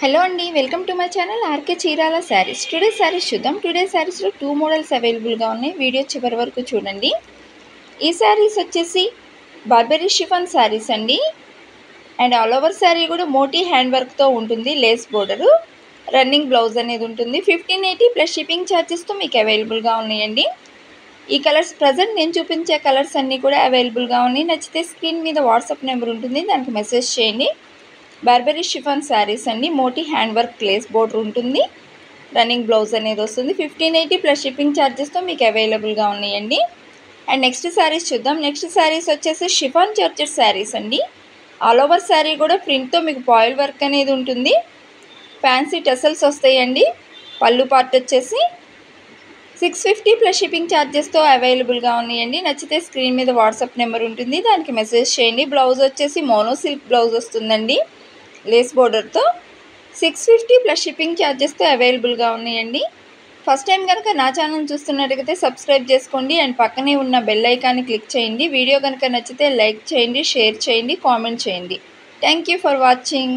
Hello అండి, welcome to my channel RK Chirala sarees. Today sarees చూద్దాం. Today శారీస్లో 2 మోడల్స్ అవైలబుల్గా ఉన్నాయి. వీడియో చివరి వరకు చూడండి. ఈ శారీస్ వచ్చేసి బార్బరీ షిఫాన్ శారీస్ అండి. అండ్ ఆల్ ఓవర్ శారీ కూడా మోటీ హ్యాండ్ వర్క్తో ఉంటుంది. లేస్ బోర్డరు, రన్నింగ్ బ్లౌజ్ అనేది ఉంటుంది. 1580 ప్లస్ షిప్పింగ్ ఛార్జెస్తో మీకు అవైలబుల్గా ఉన్నాయండి. ఈ కలర్స్ ప్రజెంట్ నేను చూపించే కలర్స్ అన్నీ కూడా అవైలబుల్గా ఉన్నాయి. నచ్చితే స్క్రీన్ మీద వాట్సాప్ నెంబర్ ఉంటుంది, దానికి మెసేజ్ చేయండి. బార్బరీ షిఫాన్ శారీస్ అండి. Motie hand work lace border ఉంటుంది. రన్నింగ్ బ్లౌజ్ అనేది వస్తుంది. 1580 ప్లస్ షిప్పింగ్ ఛార్జెస్తో మీకు అవైలబుల్గా ఉన్నాయండి. అండ్ నెక్స్ట్ శారీస్ చూద్దాం. నెక్స్ట్ శారీస్ వచ్చేసి షిఫాన్ జార్జెట్ శారీస్ అండి. ఆల్ ఓవర్ శారీ కూడా ప్రింట్తో మీకు పాయిల్ వర్క్ అనేది ఉంటుంది. ఫ్యాన్సీ టెసల్స్ వస్తాయండి. పళ్ళు పార్ట్ వచ్చేసి 650 ప్లస్ షిప్పింగ్ ఛార్జెస్తో అవైలబుల్గా ఉన్నాయండి. నచ్చితే స్క్రీన్ మీద వాట్సాప్ నెంబర్ ఉంటుంది, దానికి మెసేజ్ చేయండి. బ్లౌజ్ వచ్చేసి మోనో సిల్క్ బ్లౌజ్ వస్తుందండి లేస్ బోర్డర్తో. 650 ప్లస్ షిప్పింగ్ ఛార్జెస్తో అవైలబుల్గా ఉన్నాయండి. ఫస్ట్ టైం కనుక నా ఛానల్ చూస్తున్నట్టయితే సబ్స్క్రైబ్ చేసుకోండి అండ్ పక్కనే ఉన్న బెల్ ఐకాన్ని క్లిక్ చేయండి. వీడియో కనుక నచ్చితే లైక్ చేయండి, షేర్ చేయండి, కామెంట్ చేయండి. Thank you for watching.